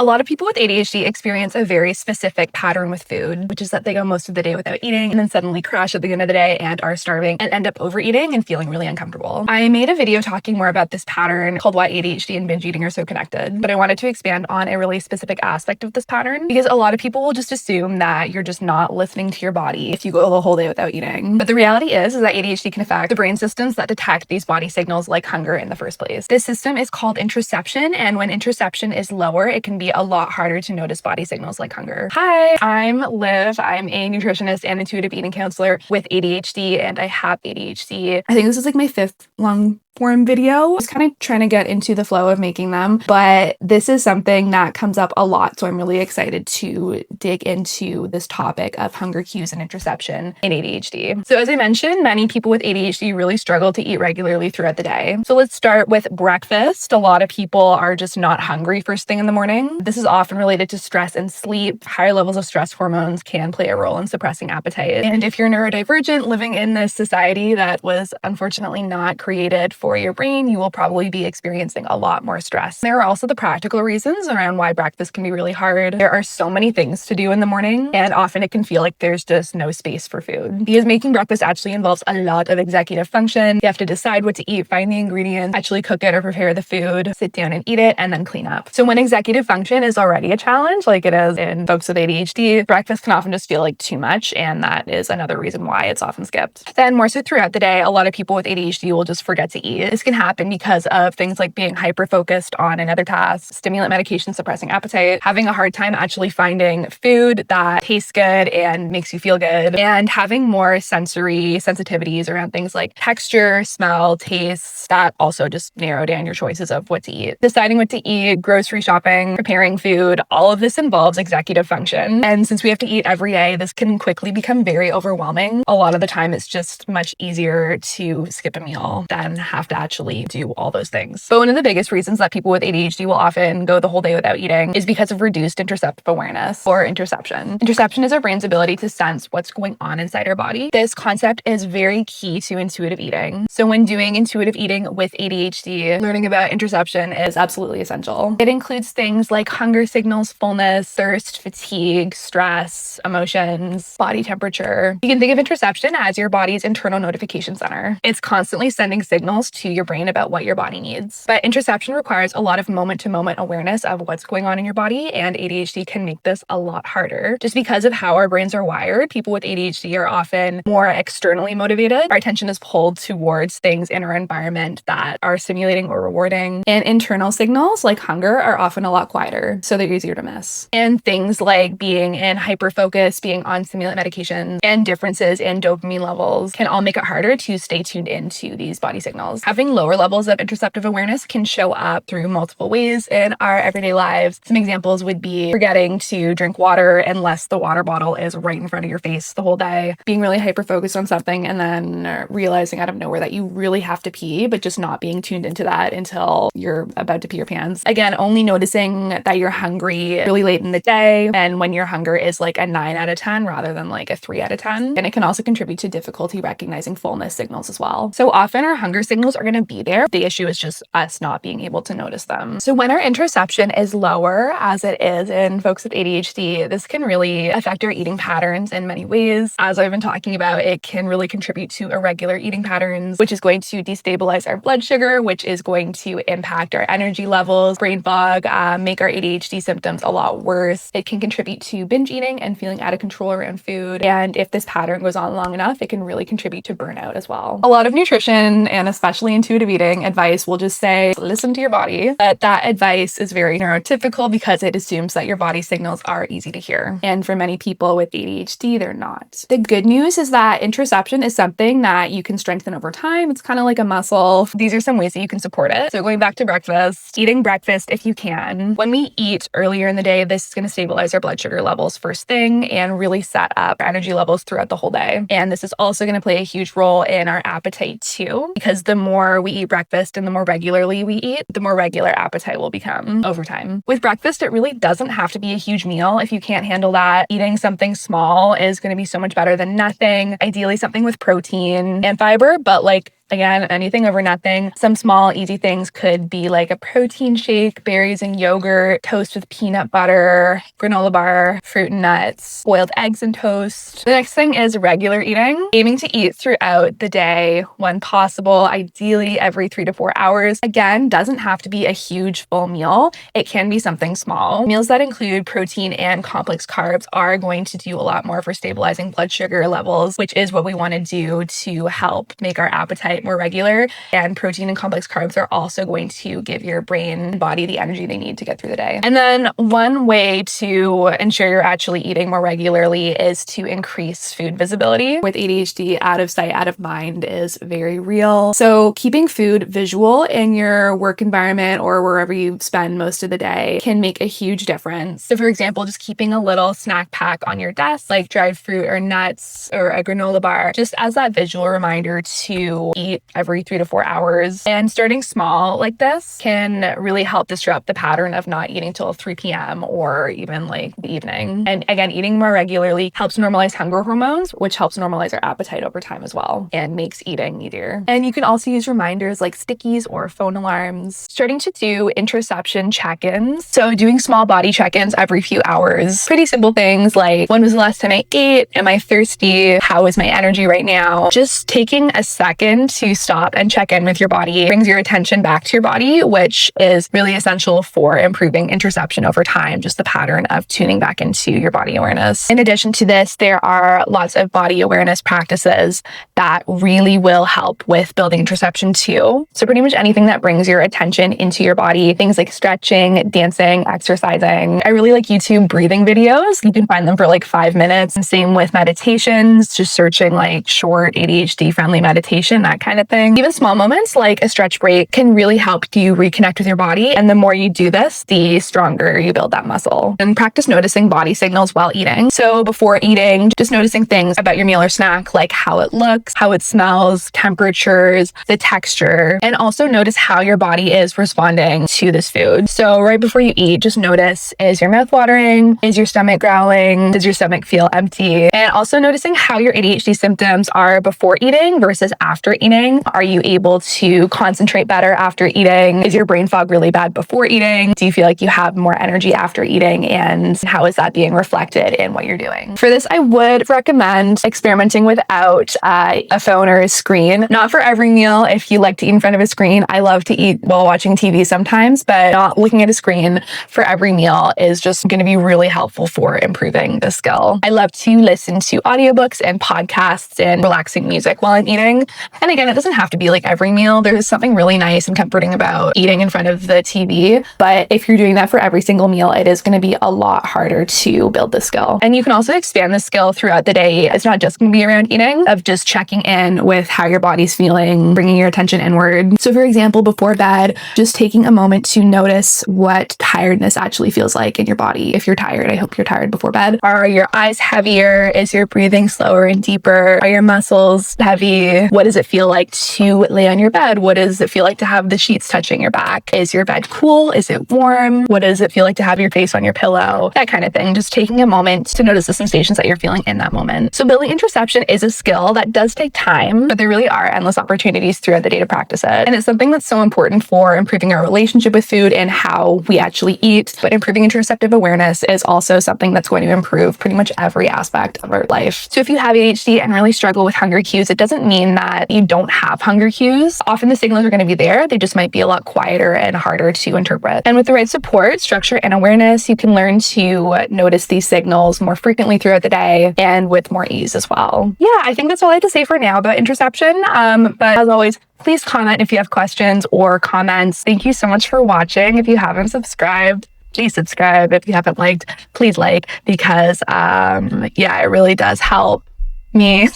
lot of people with ADHD experience a very specific pattern with food, which is that they go most of the day without eating and then suddenly crash at the end of the day and are starving and end up overeating and feeling really uncomfortable. I made a video talking more about this pattern called Why ADHD and Binge Eating Are So Connected, but I wanted to expand on a really specific aspect of this pattern because a lot of people will just assume that you're just not listening to your body if you go the whole day without eating. But the reality is that ADHD can affect the brain systems that detect these body signals like hunger in the first place. This system is called interoception, and when interoception is lower, it can be a lot harder to notice body signals like hunger. Hi, I'm Liv. I'm a nutritionist and intuitive eating counselor with ADHD, and I have ADHD. I think this is like my 5th long form video. I was kind of trying to get into the flow of making them, but this is something that comes up a lot. So I'm really excited to dig into this topic of hunger cues and interoception in ADHD. So as I mentioned, many people with ADHD really struggle to eat regularly throughout the day. So let's start with breakfast. A lot of people are just not hungry first thing in the morning. This is often related to stress and sleep. Higher levels of stress hormones can play a role in suppressing appetite. And if you're neurodivergent living in this society that was unfortunately not created for your brain, you will probably be experiencing a lot more stress. There are also the practical reasons around why breakfast can be really hard. There are so many things to do in the morning, and often it can feel like there's just no space for food. Because making breakfast actually involves a lot of executive function. You have to decide what to eat, find the ingredients, actually cook it or prepare the food, sit down and eat it, and then clean up. So when executive function is already a challenge, like it is in folks with ADHD, breakfast can often just feel like too much, and that is another reason why it's often skipped. Then more so throughout the day, a lot of people with ADHD will just forget to eat. This can happen because of things like being hyper-focused on another task, stimulant medication suppressing appetite, having a hard time actually finding food that tastes good and makes you feel good, and having more sensory sensitivities around things like texture, smell, taste, that also just narrow down your choices of what to eat. Deciding what to eat, grocery shopping, preparing food, all of this involves executive function. And since we have to eat every day, this can quickly become very overwhelming. A lot of the time, it's just much easier to skip a meal than have to actually do all those things. But one of the biggest reasons that people with ADHD will often go the whole day without eating is because of reduced interoceptive awareness, or interoception. Interoception is our brain's ability to sense what's going on inside our body. This concept is very key to intuitive eating. So when doing intuitive eating with ADHD, learning about interoception is absolutely essential. It includes things like hunger signals, fullness, thirst, fatigue, stress, emotions, body temperature. You can think of interoception as your body's internal notification center. It's constantly sending signals to your brain about what your body needs. But interoception requires a lot of moment-to-moment awareness of what's going on in your body, and ADHD can make this a lot harder. Just because of how our brains are wired, people with ADHD are often more externally motivated. Our attention is pulled towards things in our environment that are stimulating or rewarding. And internal signals like hunger are often a lot quieter, so they're easier to miss. And things like being in hyperfocus, being on stimulant medication, and differences in dopamine levels can all make it harder to stay tuned into these body signals. Having lower levels of interoceptive awareness can show up through multiple ways in our everyday lives. Some examples would be forgetting to drink water unless the water bottle is right in front of your face the whole day, being really hyper-focused on something and then realizing out of nowhere that you really have to pee, but just not being tuned into that until you're about to pee your pants. Again, only noticing that you're hungry really late in the day, and when your hunger is like a 9 out of 10 rather than like a 3 out of 10. And it can also contribute to difficulty recognizing fullness signals as well. So often our hunger signals are going to be there. The issue is just us not being able to notice them. So when our interoception is lower, as it is in folks with ADHD, this can really affect our eating patterns in many ways. As I've been talking about, it can really contribute to irregular eating patterns, which is going to destabilize our blood sugar, which is going to impact our energy levels, brain fog, make our ADHD symptoms a lot worse. It can contribute to binge eating and feeling out of control around food. And if this pattern goes on long enough, it can really contribute to burnout as well. A lot of nutrition, and especially intuitive eating advice, will just say, listen to your body. But that advice is very neurotypical because it assumes that your body signals are easy to hear. And for many people with ADHD, they're not. The good news is that interoception is something that you can strengthen over time. It's kind of like a muscle. These are some ways that you can support it. So going back to breakfast, eating breakfast if you can. When we eat earlier in the day, this is going to stabilize our blood sugar levels first thing and really set up our energy levels throughout the whole day. And this is also going to play a huge role in our appetite too, because the more we eat breakfast and the more regularly we eat, the more regular appetite will become over time. With breakfast, it really doesn't have to be a huge meal. If you can't handle that, eating something small is going to be so much better than nothing. Ideally, something with protein and fiber, but like Again, anything over nothing. Some small, easy things could be like a protein shake, berries and yogurt, toast with peanut butter, granola bar, fruit and nuts, boiled eggs and toast. The next thing is regular eating. Aiming to eat throughout the day when possible, ideally every 3 to 4 hours. Again, doesn't have to be a huge full meal. It can be something small. Meals that include protein and complex carbs are going to do a lot more for stabilizing blood sugar levels, which is what we want to do to help make our appetite more regular. And protein and complex carbs are also going to give your brain and body the energy they need to get through the day. And then one way to ensure you're actually eating more regularly is to increase food visibility. With ADHD, out of sight, out of mind is very real. So keeping food visual in your work environment or wherever you spend most of the day can make a huge difference. So for example, just keeping a little snack pack on your desk, like dried fruit or nuts or a granola bar, just as that visual reminder to eat every 3 to 4 hours. And starting small like this can really help disrupt the pattern of not eating till 3 p.m. or even like the evening. And again, eating more regularly helps normalize hunger hormones, which helps normalize our appetite over time as well and makes eating easier. And you can also use reminders like stickies or phone alarms. Starting to do interoception check-ins. So doing small body check-ins every few hours. Pretty simple things like, when was the last time I ate? Am I thirsty? How is my energy right now? Just taking a second to stop and check in with your body brings your attention back to your body, which is really essential for improving interoception over time, just the pattern of tuning back into your body awareness. In addition to this, there are lots of body awareness practices that really will help with building interoception too. So pretty much anything that brings your attention into your body, things like stretching, dancing, exercising. I really like YouTube breathing videos. You can find them for like 5 minutes. And same with meditations, just searching like short ADHD friendly meditation, that kind of thing. Even small moments like a stretch break can really help you reconnect with your body. And the more you do this, the stronger you build that muscle. And practice noticing body signals while eating. So before eating, just noticing things about your meal or snack, like how it looks, how it smells, temperatures, the texture, and also notice how your body is responding to this food. So right before you eat, just notice, is your mouth watering? Is your stomach growling? Does your stomach feel empty? And also noticing how your ADHD symptoms are before eating versus after eating. Are you able to concentrate better after eating? Is your brain fog really bad before eating? Do you feel like you have more energy after eating? And how is that being reflected in what you're doing? For this, I would recommend experimenting without a phone or a screen. Not for every meal. If you like to eat in front of a screen, I love to eat while watching TV sometimes, but not looking at a screen for every meal is just going to be really helpful for improving the skill. I love to listen to audiobooks and podcasts and relaxing music while I'm eating. And again, it doesn't have to be like every meal. There's something really nice and comforting about eating in front of the TV. But if you're doing that for every single meal, it is going to be a lot harder to build the skill. And you can also expand the skill throughout the day. It's not just going to be around eating, of just checking in with how your body's feeling, bringing your attention inward. So for example, before bed, just taking a moment to notice what tiredness actually feels like in your body. If you're tired, I hope you're tired before bed. Are your eyes heavier? Is your breathing slower and deeper? Are your muscles heavy? What does it feel like to lay on your bed? What does it feel like to have the sheets touching your back? Is your bed cool? Is it warm? What does it feel like to have your face on your pillow? That kind of thing. Just taking a moment to notice the sensations that you're feeling in that moment. So building interoception is a skill that does take time, but there really are endless opportunities throughout the day to practice it. And it's something that's so important for improving our relationship with food and how we actually eat. But improving interoceptive awareness is also something that's going to improve pretty much every aspect of our life. So if you have ADHD and really struggle with hunger cues, it doesn't mean that you don't have hunger cues. Often the signals are going to be there. They just might be a lot quieter and harder to interpret. And with the right support, structure, and awareness, you can learn to notice these signals more frequently throughout the day and with more ease as well. Yeah, I think that's all I have to say for now about interoception. But as always, please comment if you have questions or comments. Thank you so much for watching. If you haven't subscribed, please subscribe. If you haven't liked, please like, because it really does help me.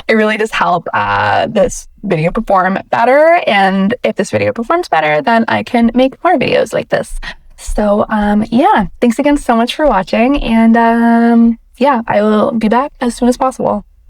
It really does help this video perform better. And if this video performs better, then I can make more videos like this. So thanks again so much for watching. And I will be back as soon as possible.